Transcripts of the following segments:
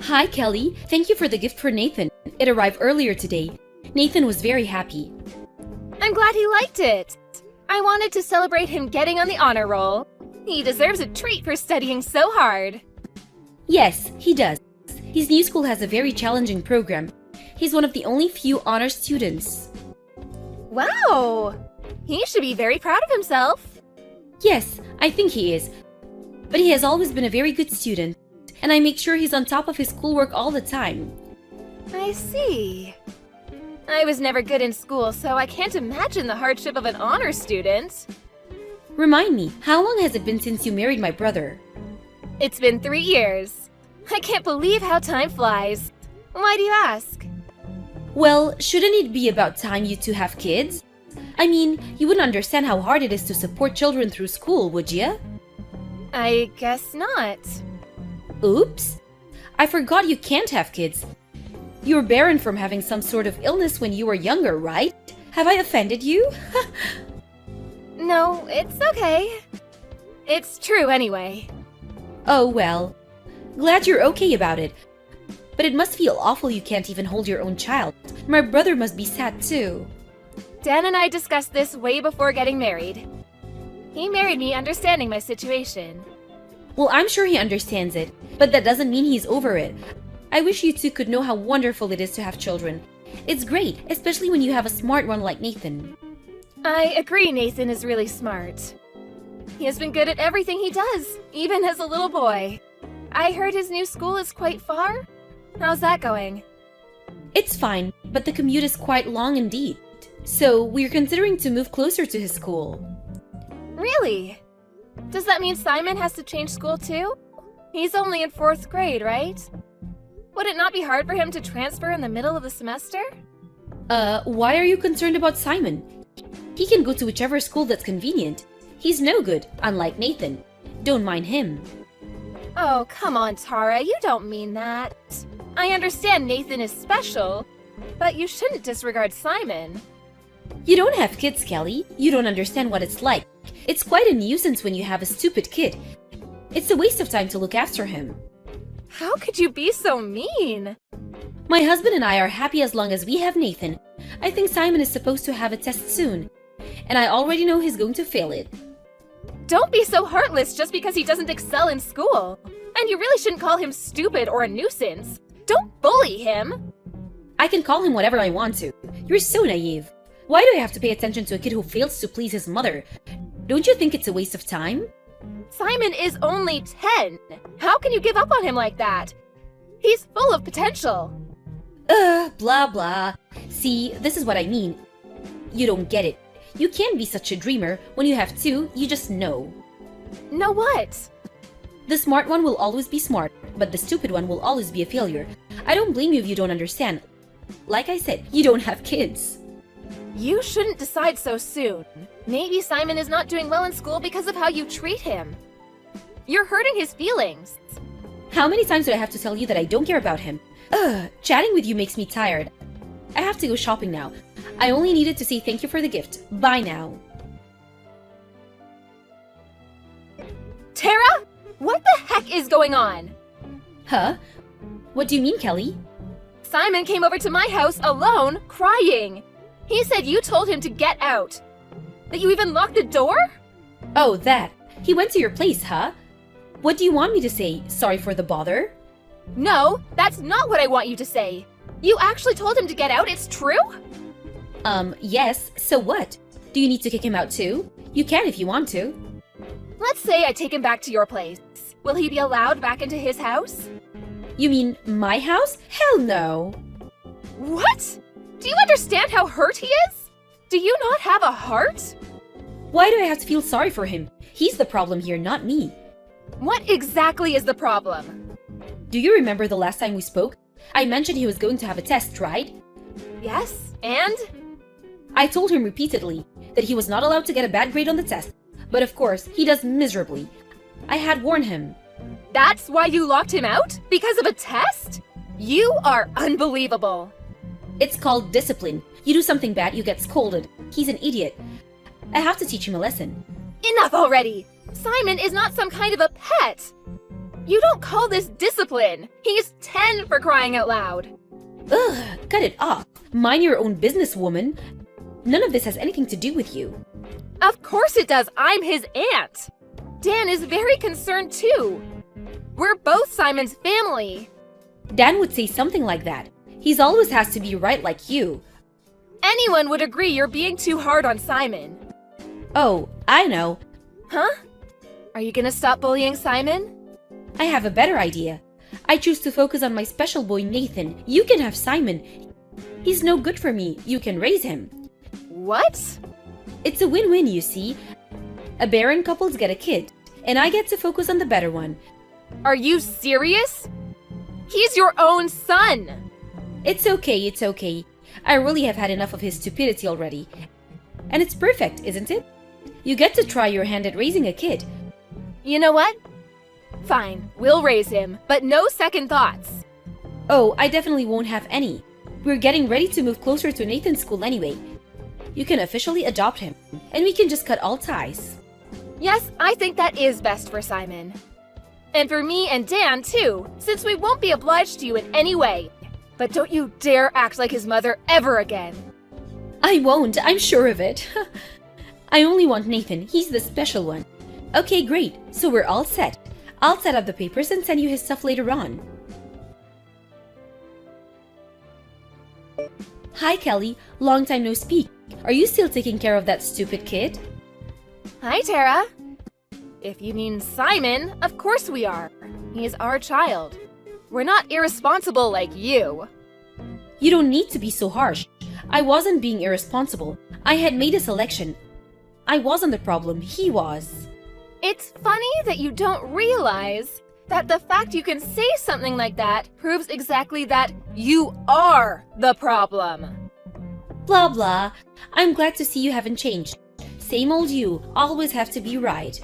Hi, Kelly. Thank you for the gift for Nathan. It arrived earlier today. Nathan was very happy. I'm glad he liked it. I wanted to celebrate him getting on the honor roll. He deserves a treat for studying so hard. Yes, he does. His new school has a very challenging program. He's one of the only few honor students. Wow! He should be very proud of himself. Yes, I think he is. But he has always been a very good student, and I make sure he's on top of his schoolwork all the time. I see. I was never good in school, so I can't imagine the hardship of an honor student. Remind me, how long has it been since you married my brother? It's been 3 years. I can't believe how time flies. Why do you ask? Well, shouldn't it be about time you two have kids? I mean, you wouldn't understand how hard it is to support children through school, would you? I guess not. Oops. I forgot you can't have kids. You were barren from having some sort of illness when you were younger, right? Have I offended you? No, it's okay. It's true anyway. Oh well. Glad you're okay about it. But it must feel awful you can't even hold your own child. My brother must be sad too. Dan and I discussed this way before getting married. He married me understanding my situation. Well, I'm sure he understands it, but that doesn't mean he's over it. I wish you two could know how wonderful it is to have children. It's great, especially when you have a smart one like Nathan. I agree Nathan is really smart. He has been good at everything he does, even as a little boy. I heard his new school is quite far. How's that going? It's fine, but the commute is quite long indeed. So we're considering to move closer to his school. Really? Does that mean Simon has to change school too? He's only in 4th grade, right? Would it not be hard for him to transfer in the middle of the semester? Why are you concerned about Simon? He can go to whichever school that's convenient. He's no good, unlike Nathan. Don't mind him. Oh, come on, Tara, you don't mean that. I understand Nathan is special, but you shouldn't disregard Simon. You don't have kids, Kelly. You don't understand what it's like. It's quite a nuisance when you have a stupid kid. It's a waste of time to look after him. How could you be so mean? My husband and I are happy as long as we have Nathan. I think Simon is supposed to have a test soon, and I already know he's going to fail it. Don't be so heartless just because he doesn't excel in school. And you really shouldn't call him stupid or a nuisance. Don't bully him. I can call him whatever I want to. You're so naive. Why do I have to pay attention to a kid who fails to please his mother? Don't you think it's a waste of time? Simon is only 10. How can you give up on him like that? He's full of potential. Blah blah. See, this is what I mean. You don't get it. You can't be such a dreamer. When you have two, you just know. Know what? The smart one will always be smart, but the stupid one will always be a failure. I don't blame you if you don't understand. Like I said, you don't have kids. You shouldn't decide so soon. Maybe Simon is not doing well in school because of how you treat him. You're hurting his feelings. How many times do I have to tell you that I don't care about him? Chatting with you makes me tired. I have to go shopping now. I only needed to say thank you for the gift. Bye now. Tara? What the heck is going on? Huh? What do you mean, Kelly? Simon came over to my house alone, crying. He said you told him to get out. That you even locked the door? Oh, that. He went to your place, huh? What do you want me to say? Sorry for the bother? No, that's not what I want you to say. You actually told him to get out, it's true? Yes. So what? Do you need to kick him out too? You can if you want to. Let's say I take him back to your place. Will he be allowed back into his house? You mean my house? Hell no. What? Do you understand how hurt he is? Do you not have a heart? Why do I have to feel sorry for him? He's the problem here, not me. What exactly is the problem? Do you remember the last time we spoke? I mentioned he was going to have a test, right? Yes, and? I told him repeatedly that he was not allowed to get a bad grade on the test, but of course, he does miserably. I had warned him. That's why you locked him out? Because of a test? You are unbelievable. It's called discipline. You do something bad, you get scolded. He's an idiot. I have to teach him a lesson. Enough already! Simon is not some kind of a pet! You don't call this discipline! He's 10 for crying out loud! Ugh, cut it off. Mind your own business, woman. None of this has anything to do with you. Of course it does! I'm his aunt! Dan is very concerned too! We're both Simon's family! Dan would say something like that. He's always has to be right like you. Anyone would agree you're being too hard on Simon. Oh, I know. Huh? Are you gonna stop bullying Simon? I have a better idea. I choose to focus on my special boy Nathan. You can have Simon. He's no good for me. You can raise him. What? It's a win-win, you see. A barren couples get a kid, and I get to focus on the better one. Are you serious? He's your own son! It's okay. I really have had enough of his stupidity already. And it's perfect, isn't it? You get to try your hand at raising a kid. You know what? Fine, we'll raise him, but no second thoughts. Oh, I definitely won't have any. We're getting ready to move closer to Nathan's school anyway. You can officially adopt him, and we can just cut all ties. Yes, I think that is best for Simon. And for me and Dan, too, since we won't be obliged to you in any way. But don't you dare act like his mother ever again. I won't, I'm sure of it. I only want Nathan, he's the special one. Okay, great, so we're all set. I'll set up the papers and send you his stuff later on. Hi, Kelly. Long time no speak. Are you still taking care of that stupid kid? Hi, Tara. If you mean Simon, of course we are. He's our child. We're not irresponsible like you. You don't need to be so harsh. I wasn't being irresponsible. I had made a selection. I wasn't the problem, he was. It's funny that you don't realize that the fact you can say something like that proves exactly that you are the problem. Blah blah. I'm glad to see you haven't changed. Same old you, always have to be right.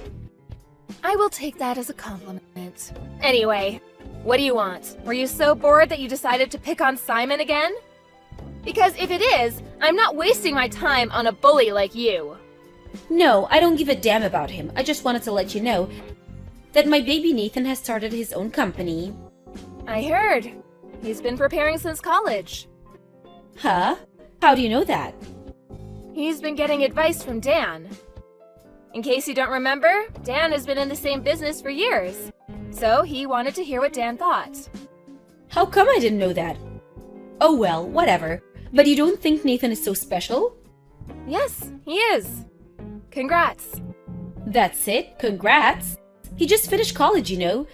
I will take that as a compliment. Anyway, what do you want? Were you so bored that you decided to pick on Simon again? Because if it is, I'm not wasting my time on a bully like you. No, I don't give a damn about him. I just wanted to let you know that my baby Nathan has started his own company. I heard. He's been preparing since college. Huh? How do you know that? He's been getting advice from Dan. In case you don't remember, Dan has been in the same business for years. So he wanted to hear what Dan thought. How come I didn't know that? Oh well, whatever. But you don't think Nathan is so special? Yes, he is. Congrats. That's it, congrats. He just finished college, you know.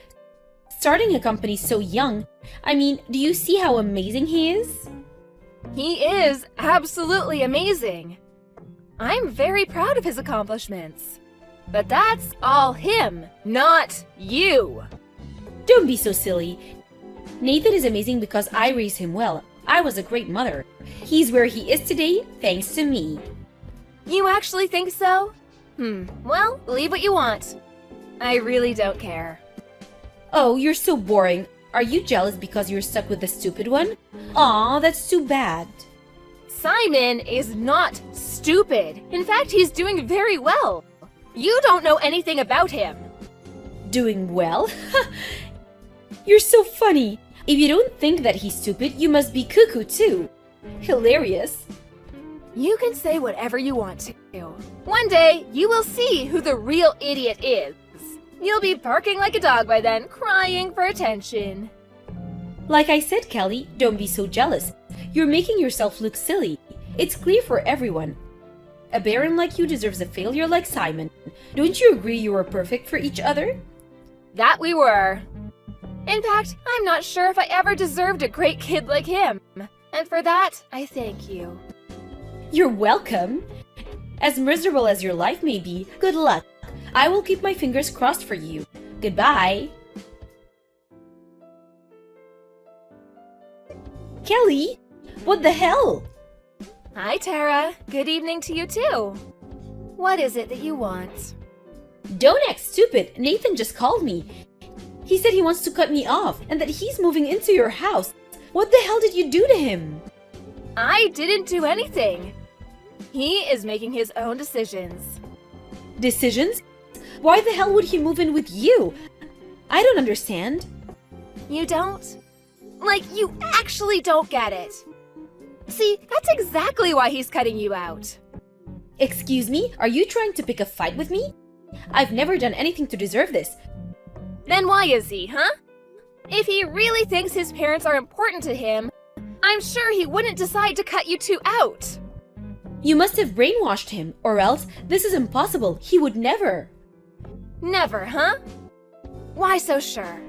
Starting a company so young. I mean, do you see how amazing he is? He is absolutely amazing. I'm very proud of his accomplishments. But that's all him, not you. Don't be so silly. Nathan is amazing because I raised him well. I was a great mother. He's where he is today thanks to me. You actually think so? Well, believe what you want. I really don't care. Oh, you're so boring. Are you jealous because you're stuck with the stupid one? Aw, that's too bad. Simon is not stupid. In fact, he's doing very well. You don't know anything about him. Doing well? You're so funny. If you don't think that he's stupid, you must be cuckoo too. Hilarious. You can say whatever you want to. One day, you will see who the real idiot is. You'll be barking like a dog by then, crying for attention. Like I said, Kelly, don't be so jealous. You're making yourself look silly. It's clear for everyone. A baron like you deserves a failure like Simon. Don't you agree you were perfect for each other? That we were. In fact, I'm not sure if I ever deserved a great kid like him. And for that, I thank you. You're welcome. As miserable as your life may be, good luck. I will keep my fingers crossed for you. Goodbye. Kelly? What the hell? Hi, Tara. Good evening to you, too. What is it that you want? Don't act stupid. Nathan just called me. He said he wants to cut me off and that he's moving into your house. What the hell did you do to him? I didn't do anything. He is making his own decisions. Decisions? Why the hell would he move in with you? I don't understand. You don't? Like, you actually don't get it. See, that's exactly why he's cutting you out. Excuse me, are you trying to pick a fight with me? I've never done anything to deserve this. Then why is he, huh? If he really thinks his parents are important to him, I'm sure he wouldn't decide to cut you two out. You must have brainwashed him, or else this is impossible. He would never. Never, huh? Why so sure?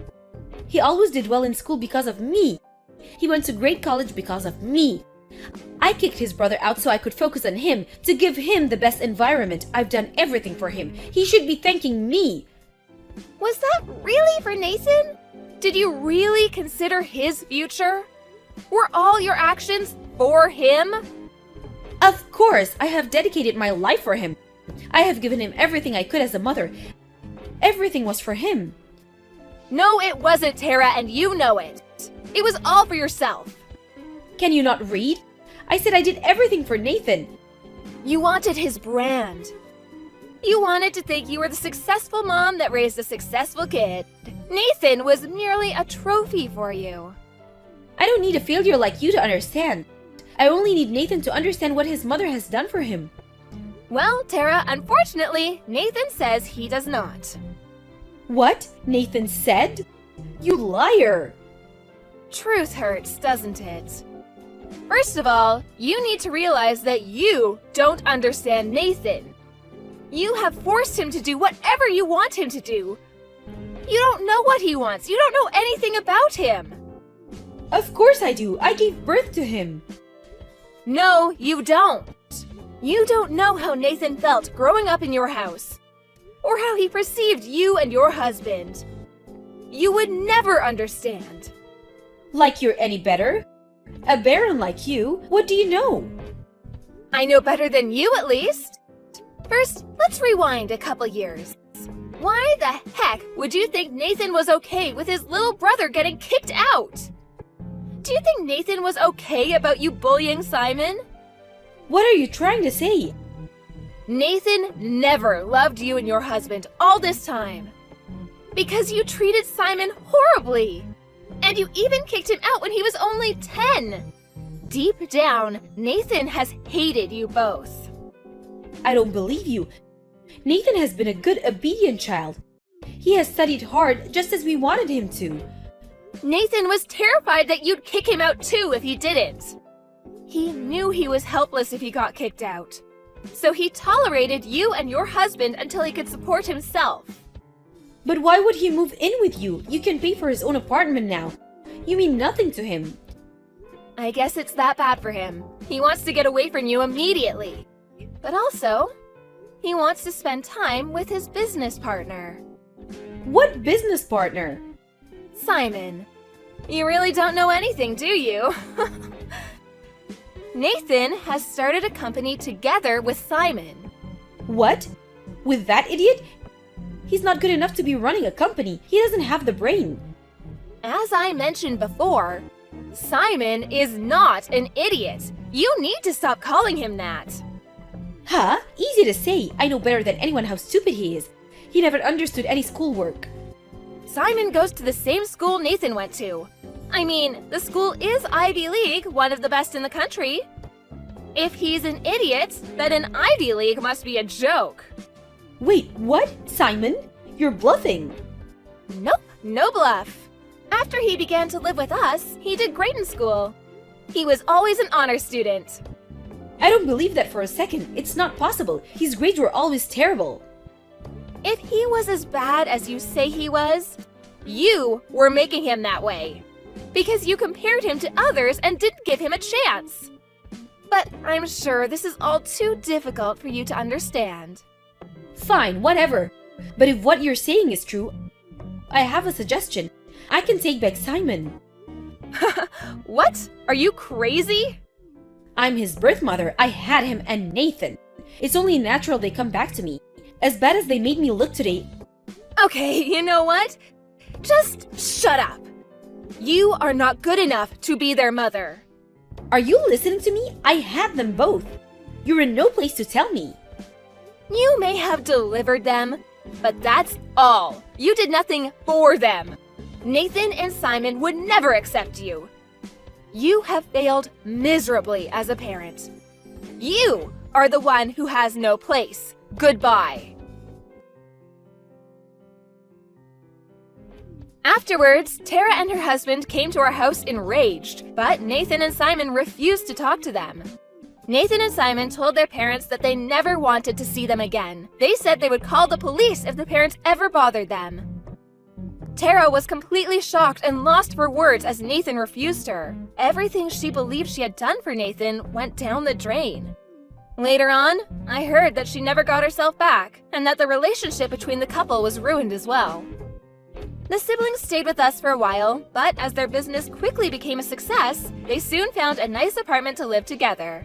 He always did well in school because of me. He went to great college because of me. I kicked his brother out so I could focus on him, to give him the best environment. I've done everything for him. He should be thanking me. Was that really for Nathan? Did you really consider his future? Were all your actions for him? Of course, I have dedicated my life for him. I have given him everything I could as a mother. Everything was for him. No, it wasn't, Tara, and you know it. It was all for yourself. Can you not read? I said I did everything for Nathan. You wanted his brand. You wanted to think you were the successful mom that raised a successful kid. Nathan was merely a trophy for you. I don't need a failure like you to understand. I only need Nathan to understand what his mother has done for him. Well, Tara, unfortunately, Nathan says he does not. What? Nathan said? You liar! Truth hurts, doesn't it? First of all, you need to realize that you don't understand Nathan. You have forced him to do whatever you want him to do. You don't know what he wants. You don't know anything about him. Of course I do. I gave birth to him. No, you don't. You don't know how Nathan felt growing up in your house, or how he perceived you and your husband. You would never understand. Like you're any better? A baron like you, what do you know? I know better than you, at least. First, let's rewind a couple years. Why the heck would you think Nathan was okay with his little brother getting kicked out? Do you think Nathan was okay about you bullying Simon? What are you trying to say? Nathan never loved you and your husband all this time. Because you treated Simon horribly. And you even kicked him out when he was only 10. Deep down, Nathan has hated you both. I don't believe you. Nathan has been a good, obedient child. He has studied hard just as we wanted him to. Nathan was terrified that you'd kick him out too if he didn't. He knew he was helpless if he got kicked out. So he tolerated you and your husband until he could support himself. But why would he move in with you? You can pay for his own apartment now. You mean nothing to him. I guess it's that bad for him. He wants to get away from you immediately. But also, he wants to spend time with his business partner. What business partner? Simon. You really don't know anything, do you? Nathan has started a company together with Simon. What? With that idiot? He's not good enough to be running a company. He doesn't have the brain. As I mentioned before, Simon is not an idiot. You need to stop calling him that. Huh? Easy to say. I know better than anyone how stupid he is. He never understood any schoolwork. Simon goes to the same school Nathan went to. I mean, the school is Ivy League, one of the best in the country. If he's an idiot, then an Ivy League must be a joke. Wait, what? Simon? You're bluffing. Nope, no bluff. After he began to live with us, he did great in school. He was always an honor student. I don't believe that for a second. It's not possible. His grades were always terrible. If he was as bad as you say he was, you were making him that way. Because you compared him to others and didn't give him a chance. But I'm sure this is all too difficult for you to understand. Fine, whatever. But if what you're saying is true, I have a suggestion. I can take back Simon. What? Are you crazy? I'm his birth mother. I had him and Nathan. It's only natural they come back to me. As bad as they made me look today. Okay, you know what? Just shut up. You are not good enough to be their mother. Are you listening to me? I had them both. You're in no place to tell me. You may have delivered them, But that's all. You did nothing for them. Nathan and Simon would never accept you. You have failed miserably as a parent. You are the one who has no place. Goodbye. Afterwards, Tara and her husband came to our house enraged, but Nathan and Simon refused to talk to them. Nathan and Simon told their parents that they never wanted to see them again. They said they would call the police if the parents ever bothered them. Tara was completely shocked and lost for words as Nathan refused her. Everything she believed she had done for Nathan went down the drain. Later on, I heard that she never got herself back, and that the relationship between the couple was ruined as well. The siblings stayed with us for a while, but as their business quickly became a success, they soon found a nice apartment to live together.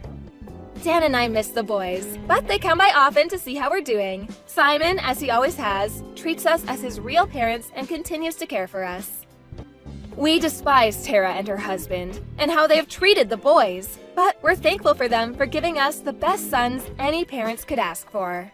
Dan and I miss the boys, but they come by often to see how we're doing. Simon, as he always has, treats us as his real parents and continues to care for us. We despise Tara and her husband, and how they have treated the boys, but we're thankful for them for giving us the best sons any parents could ask for.